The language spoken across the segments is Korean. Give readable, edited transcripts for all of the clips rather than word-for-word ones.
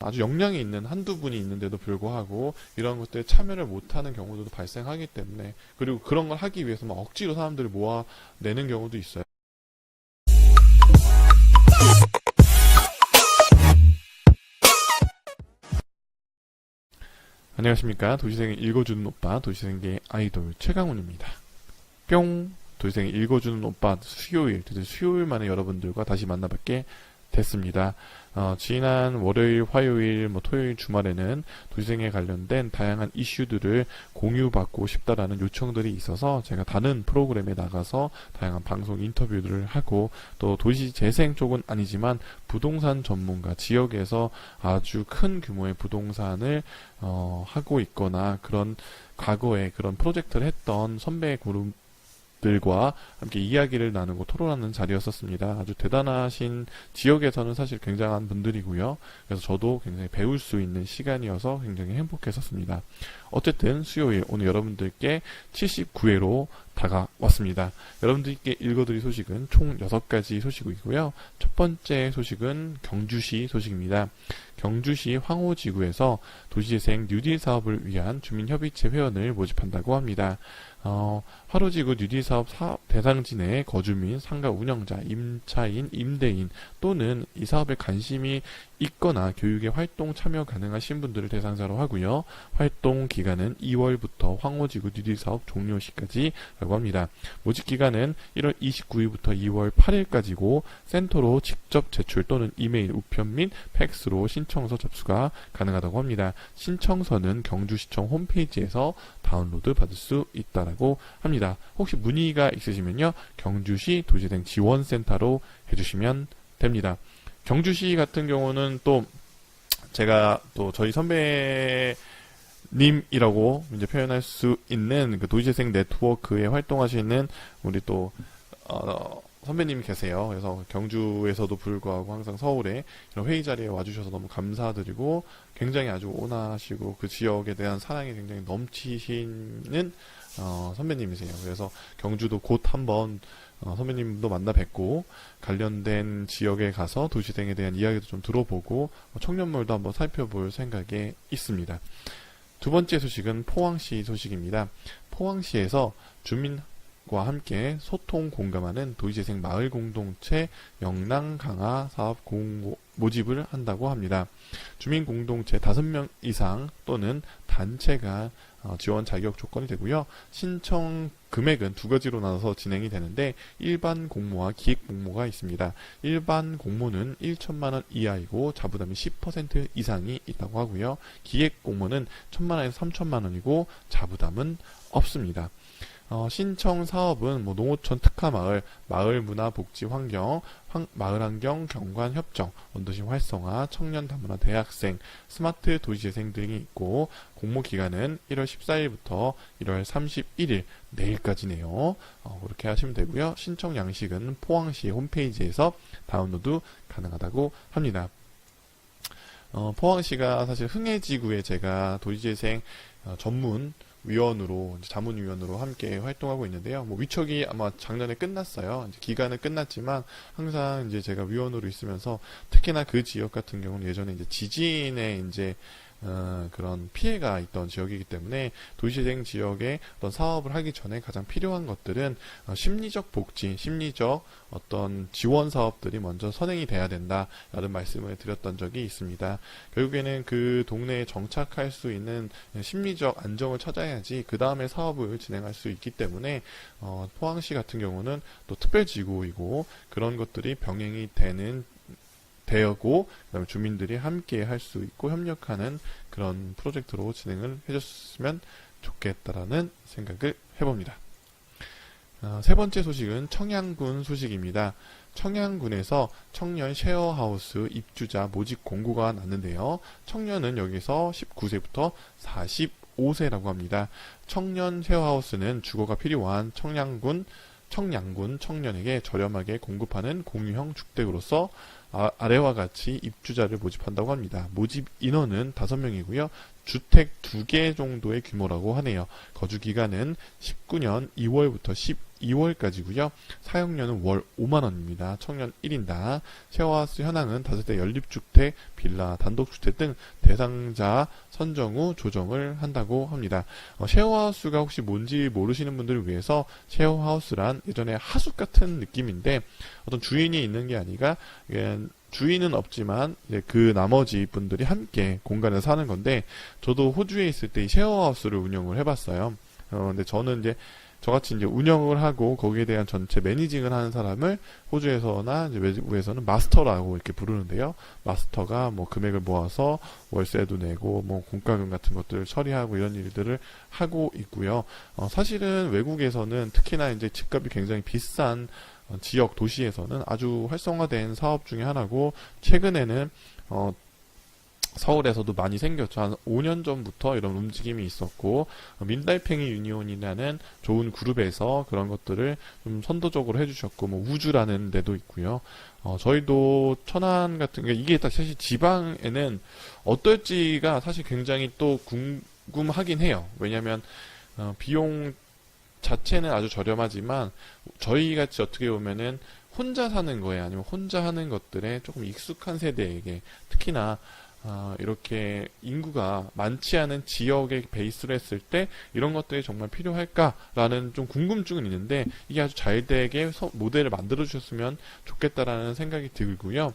아주 역량이 있는 한두 분이 있는데도 불구하고 이런 것들에 참여를 못하는 경우도 발생하기 때문에, 그리고 그런 걸 하기 위해서 막 억지로 사람들을 모아내는 경우도 있어요. 안녕하십니까. 도시생을 읽어주는 오빠, 도시생계 아이돌 최강훈입니다. 뿅! 도시생을 읽어주는 오빠 수요일, 드디어 수요일 만에 여러분들과 다시 만나뵙게 됐습니다. 지난 월요일, 화요일, 토요일, 주말에는 도시생에 관련된 다양한 이슈들을 공유받고 싶다라는 요청들이 있어서 제가 다른 프로그램에 나가서 다양한 방송 인터뷰들을 하고, 또 도시재생 쪽은 아니지만 부동산 전문가, 지역에서 아주 큰 규모의 부동산을 하고 있거나 그런 과거에 그런 프로젝트를 했던 선배 그룹 들과 함께 이야기를 나누고 토론하는 자리였었습니다. 아주 대단하신, 지역에서는 사실 굉장한 분들이고요. 그래서 저도 굉장히 배울 수 있는 시간이어서 굉장히 행복했었습니다. 어쨌든 수요일, 오늘 여러분들께 79회로 다가왔습니다. 여러분들께 읽어드릴 소식은 총 6가지 소식이고요. 첫 번째 소식은 경주시 소식입니다. 경주시 황호지구에서 도시재생 뉴딜 사업을 위한 주민협의체 회원을 모집한다고 합니다. 화로지구 뉴딜 사업 대상지 내 거주민, 상가 운영자, 임차인, 임대인 또는 이 사업에 관심이 있거나 교육에 활동 참여 가능하신 분들을 대상자로 하고요. 활동 기간은 2월부터 황호지구 뉴딜 사업 종료 시까지라고 합니다. 모집 기간은 1월 29일부터 2월 8일까지고 센터로 직접 제출 또는 이메일, 우편 및 팩스로 신청서 접수가 가능하다고 합니다. 신청서는 경주시청 홈페이지에서 다운로드 받을 수 있다라고 합니다. 혹시 문의가 있으시면요, 경주시 도시재생 지원센터로 해주시면 됩니다. 경주시 같은 경우는 또 제가 또 저희 선배님이라고 이제 표현할 수 있는 그 도시재생 네트워크에 활동하시는 우리 또 선배님이 계세요. 그래서 경주에서도 불구하고 항상 서울에 이런 회의 자리에 와주셔서 너무 감사드리고, 굉장히 아주 온화하시고 그 지역에 대한 사랑이 굉장히 넘치시는 선배님이세요. 그래서 경주도 곧 한번 선배님도 만나 뵙고 관련된 지역에 가서 도시재생에 대한 이야기도 좀 들어보고 청년몰도 한번 살펴볼 생각에 있습니다. 두 번째 소식은 포항시 소식입니다. 포항시에서 주민과 함께 소통 공감하는 도시재생 마을 공동체 역량 강화 사업 모집을 한다고 합니다. 주민 공동체 5명 이상 또는 단체가 지원 자격 조건이 되고요. 신청 금액은 2가지로 나눠서 진행이 되는데, 일반 공모와 기획 공모가 있습니다. 일반 공모는 1천만원 이하이고 자부담이 10% 이상이 있다고 하고요. 기획 공모는 1천만원에서 3천만원이고 자부담은 없습니다. 신청 사업은 농어촌 특화마을, 마을 문화 복지 환경, 마을 환경 경관 협정, 원도심 활성화, 청년 다문화 대학생, 스마트 도시재생 등이 있고, 공모 기간은 1월 14일부터 1월 31일, 내일까지네요. 그렇게 하시면 되고요. 신청 양식은 포항시 홈페이지에서 다운로드 가능하다고 합니다. 포항시가 사실 흥해지구에 제가 도시재생 전문 위원으로, 자문위원으로 함께 활동하고 있는데요. 위촉이 아마 작년에 끝났어요. 이제 기간은 끝났지만 항상 이제 제가 위원으로 있으면서, 특히나 그 지역 같은 경우는 예전에 이제 지진에 이제 그런 피해가 있던 지역이기 때문에 도시재생 지역에 어떤 사업을 하기 전에 가장 필요한 것들은 심리적 복지, 심리적 어떤 지원 사업들이 먼저 선행이 돼야 된다라는 말씀을 드렸던 적이 있습니다. 결국에는 그 동네에 정착할 수 있는 심리적 안정을 찾아야지 그 다음에 사업을 진행할 수 있기 때문에 포항시 같은 경우는 또 특별지구이고 그런 것들이 병행이 되고 그다음에 주민들이 함께 할 수 있고 협력하는 그런 프로젝트로 진행을 해줬으면 좋겠다라는 생각을 해봅니다. 세 번째 소식은 청양군 소식입니다. 청양군에서 청년 쉐어하우스 입주자 모집 공고가 났는데요. 청년은 여기서 19세부터 45세라고 합니다. 청년 쉐어하우스는 주거가 필요한 청양군 청년에게 저렴하게 공급하는 공유형 주택으로서 아래와 같이 입주자를 모집한다고 합니다. 모집 인원은 5명이고요. 주택 2개 정도의 규모라고 하네요. 거주 기간은 19년 2월부터 12월까지고요. 사용료는 월 5만원입니다. 청년 1인당. 쉐어하우스 현황은 다세대 연립주택, 빌라, 단독주택 등 대상자 선정 후 조정을 한다고 합니다. 쉐어하우스가 혹시 뭔지 모르시는 분들을 위해서 쉐어하우스란 예전에 하숙 같은 느낌인데 어떤 주인이 있는 게 아니라 주인은 없지만 이제 그 나머지 분들이 함께 공간에서 사는 건데 저도 호주에 있을 때 이 쉐어하우스를 운영을 해봤어요. 근데 저는 이제 저같이 이제 운영을 하고 거기에 대한 전체 매니징을 하는 사람을 호주에서나 이제 외국에서는 마스터라고 이렇게 부르는데요. 마스터가 뭐 금액을 모아서 월세도 내고 뭐 공과금 같은 것들을 처리하고 이런 일들을 하고 있고요. 사실은 외국에서는 특히나 이제 집값이 굉장히 비싼 지역 도시에서는 아주 활성화된 사업 중에 하나고 최근에는 서울에서도 많이 생겼죠. 한 5년 전부터 이런 움직임이 있었고 민달팽이 유니온이라는 좋은 그룹에서 그런 것들을 좀 선도적으로 해주셨고 뭐 우주라는 데도 있고요. 저희도 천안 같은 게 이게 사실 지방에는 어떨지가 사실 굉장히 또 궁금하긴 해요. 왜냐하면 비용 자체는 아주 저렴하지만 저희 같이 어떻게 보면은 혼자 사는 거에 아니면 혼자 하는 것들에 조금 익숙한 세대에게 특히나 이렇게 인구가 많지 않은 지역에 베이스로 했을 때 이런 것들이 정말 필요할까라는 좀 궁금증은 있는데 이게 아주 잘 되게 모델을 만들어 주셨으면 좋겠다라는 생각이 들고요.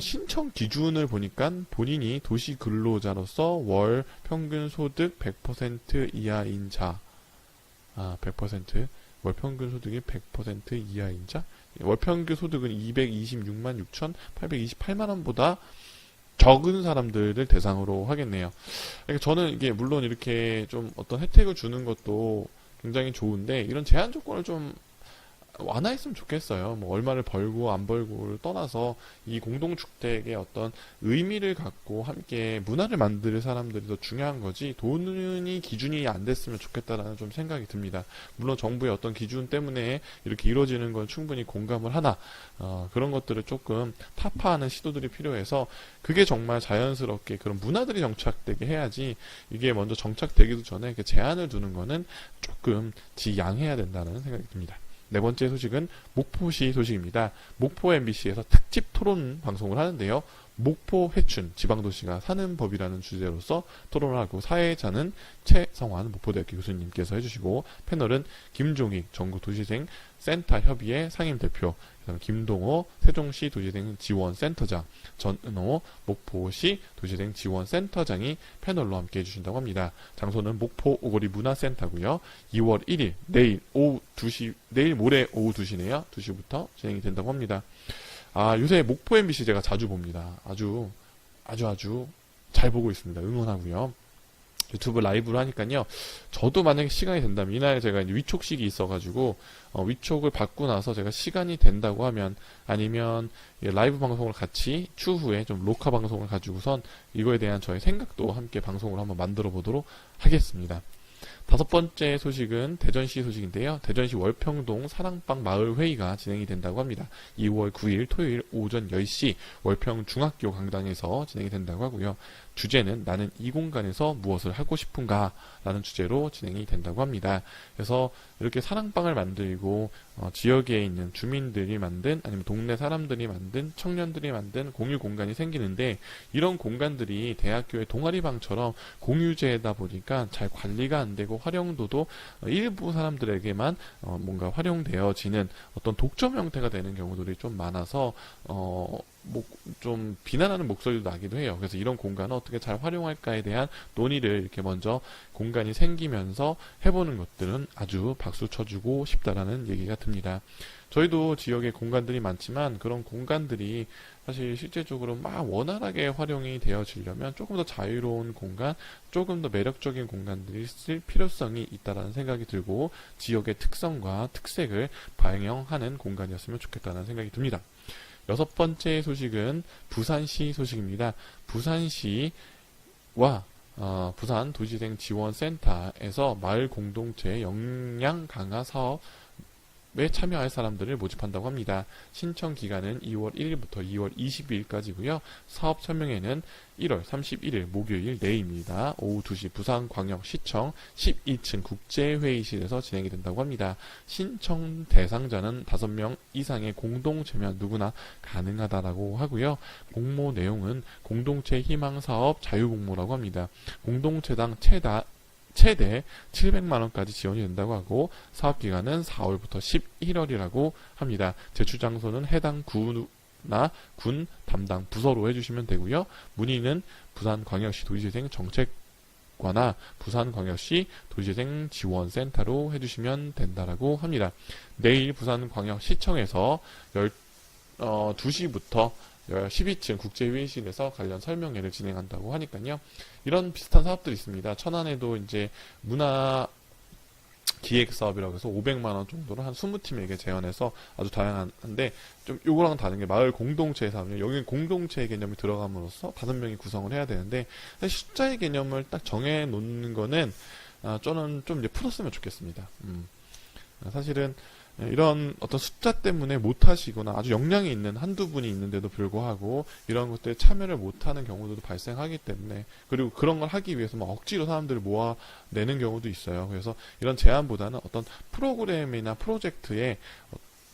신청 기준을 보니까 본인이 도시 근로자로서 월 평균 소득 100% 이하인 자 100% 월 평균 소득이 100% 이하인 자 월 평균 소득은 226만 6,828만 원보다 적은 사람들을 대상으로 하겠네요. 그러니까 저는 이게 물론 이렇게 좀 어떤 혜택을 주는 것도 굉장히 좋은데 이런 제한 조건을 좀 완화했으면 좋겠어요. 뭐 얼마를 벌고 안 벌고를 떠나서 이 공동주택의 어떤 의미를 갖고 함께 문화를 만들 사람들이 더 중요한 거지 돈이 기준이 안 됐으면 좋겠다라는 좀 생각이 듭니다. 물론 정부의 어떤 기준 때문에 이렇게 이루어지는 건 충분히 공감을 하나 그런 것들을 조금 타파하는 시도들이 필요해서 그게 정말 자연스럽게 그런 문화들이 정착되게 해야지 이게 먼저 정착되기도 전에 이렇게 제한을 두는 거는 조금 지양해야 된다는 생각이 듭니다. 네 번째 소식은 목포시 소식입니다. 목포 MBC에서 특집 토론 방송을 하는데요. 목포 회춘 지방도시가 사는 법이라는 주제로서 토론을 하고 사회자는 최성환 목포대학교 교수님께서 해주시고 패널은 김종익 전국도시생 센터협의회 상임대표, 김동호 세종시 도시생 지원센터장, 전은호 목포시 도시생 지원센터장이 패널로 함께 해주신다고 합니다. 장소는 목포 오거리 문화센터고요. 2월 1일 내일 모레 오후 2시네요. 2시부터 진행이 된다고 합니다. 요새 목포 MBC 제가 자주 봅니다. 아주 잘 보고 있습니다. 응원하고요. 유튜브 라이브를 하니까요. 저도 만약에 시간이 된다면 이날 제가 이제 위촉식이 있어가지고 위촉을 받고 나서 제가 시간이 된다고 하면 아니면 라이브 방송을 같이 추후에 좀 녹화 방송을 가지고선 이거에 대한 저의 생각도 함께 방송을 한번 만들어 보도록 하겠습니다. 다섯 번째 소식은 대전시 소식인데요. 대전시 월평동 사랑방 마을회의가 진행이 된다고 합니다. 2월 9일 토요일 오전 10시 월평 중학교 강당에서 진행이 된다고 하고요. 주제는 나는 이 공간에서 무엇을 하고 싶은가 라는 주제로 진행이 된다고 합니다. 그래서 이렇게 사랑방을 만들고 지역에 있는 주민들이 만든 아니면 동네 사람들이 만든 청년들이 만든 공유 공간이 생기는데 이런 공간들이 대학교의 동아리방처럼 공유제다 보니까 잘 관리가 안 되고 활용도도 일부 사람들에게만 뭔가 활용되어지는 어떤 독점 형태가 되는 경우들이 좀 많아서 좀 비난하는 목소리도 나기도 해요. 그래서 이런 공간을 어떻게 잘 활용할까에 대한 논의를 이렇게 먼저 공간이 생기면서 해보는 것들은 아주 박수 쳐주고 싶다라는 얘기가 듭니다. 저희도 지역에 공간들이 많지만 그런 공간들이 사실 실제적으로 막 원활하게 활용이 되어지려면 조금 더 자유로운 공간, 조금 더 매력적인 공간들이 있을 필요성이 있다라는 생각이 들고 지역의 특성과 특색을 반영하는 공간이었으면 좋겠다는 생각이 듭니다. 여섯 번째 소식은 부산시 소식입니다. 부산시와 부산 도시생 지원센터에서 마을 공동체 역량 강화 사업을 사업에 참여할 사람들을 모집한다고 합니다. 신청 기간은 2월 1일부터 2월 22일까지고요. 사업 설명회는 1월 31일 목요일 내일입니다. 오후 2시 부산광역시청 12층 국제회의실에서 진행이 된다고 합니다. 신청 대상자는 5명 이상의 공동체면 누구나 가능하다라고 하고요. 공모 내용은 공동체 희망사업 자유공모라고 합니다. 공동체당 최대 700만원까지 지원이 된다고 하고 사업기간은 4월부터 11월이라고 합니다. 제출 장소는 해당 구나 군 담당 부서로 해주시면 되고요. 문의는 부산광역시 도시재생 정책과나 부산광역시 도시재생 지원센터로 해주시면 된다라고 합니다. 내일 부산광역시청에서 2시부터 12층 국제회의실에서 관련 설명회를 진행한다고 하니까요. 이런 비슷한 사업들이 있습니다. 천안에도 이제 문화 기획 사업이라고 해서 500만원 정도를 한 20팀에게 제안해서 아주 다양한데, 좀 요거랑 다른 게 마을 공동체 사업이에요. 여기는 공동체의 개념이 들어감으로써 5명이 구성을 해야 되는데, 사실 숫자의 개념을 딱 정해 놓는 거는 저는 좀 이제 풀었으면 좋겠습니다. 사실은 이런 어떤 숫자 때문에 못하시거나 아주 역량이 있는 한두 분이 있는데도 불구하고 이런 것들에 참여를 못하는 경우도 발생하기 때문에, 그리고 그런 걸 하기 위해서 막 억지로 사람들을 모아내는 경우도 있어요. 그래서 이런 제안보다는 어떤 프로그램이나 프로젝트의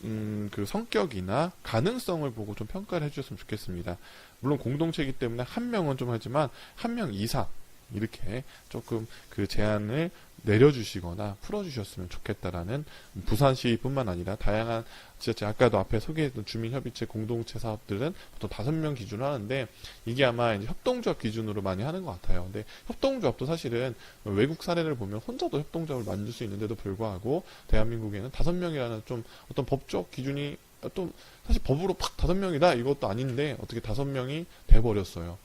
그 성격이나 가능성을 보고 좀 평가를 해주셨으면 좋겠습니다. 물론 공동체이기 때문에 한 명은 좀 하지만 한 명 이상 이렇게 조금 그 제안을 내려주시거나 풀어주셨으면 좋겠다라는, 부산시뿐만 아니라 다양한 지자체, 아까도 앞에 소개했던 주민협의체 공동체 사업들은 보통 5명 기준으로 하는데, 이게 아마 이제 협동조합 기준으로 많이 하는 것 같아요. 근데 협동조합도 사실은 외국 사례를 보면 혼자도 협동조합을 만들 수 있는데도 불구하고 대한민국에는 5명이라는 좀 어떤 법적 기준이 또 사실 법으로 팍 5명이다 이것도 아닌데 어떻게 5명이 돼버렸어요.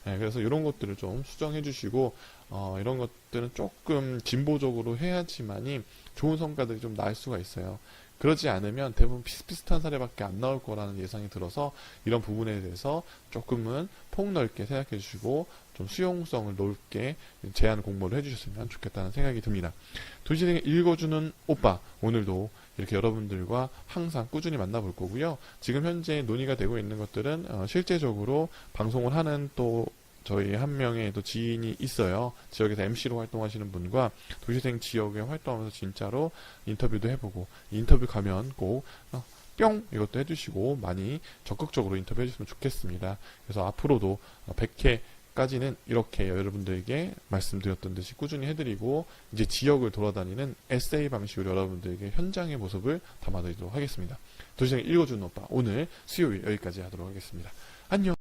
그래서 이런 것들을 좀 수정해 주시고, 이런 것들은 조금 진보적으로 해야지만이 좋은 성과들이 좀 나올 수가 있어요. 그러지 않으면 대부분 비슷비슷한 사례밖에 안 나올 거라는 예상이 들어서 이런 부분에 대해서 조금은 폭넓게 생각해 주시고 좀 수용성을 높게 제안 공모를 해주셨으면 좋겠다는 생각이 듭니다. 도시재생 읽어주는 오빠, 오늘도 이렇게 여러분들과 항상 꾸준히 만나볼 거고요. 지금 현재 논의가 되고 있는 것들은 실제적으로 방송을 하는 또 저희 한 명의 또 지인이 있어요. 지역에서 MC로 활동하시는 분과 도시재생 지역에 활동하면서 진짜로 인터뷰도 해보고, 인터뷰 가면 꼭 뿅! 이것도 해주시고 많이 적극적으로 인터뷰 해주시면 좋겠습니다. 그래서 앞으로도 100회까지는 이렇게 여러분들에게 말씀드렸던 듯이 꾸준히 해드리고, 이제 지역을 돌아다니는 에세이 방식으로 여러분들에게 현장의 모습을 담아드리도록 하겠습니다. 도시재생 읽어주는 오빠, 오늘 수요일 여기까지 하도록 하겠습니다. 안녕!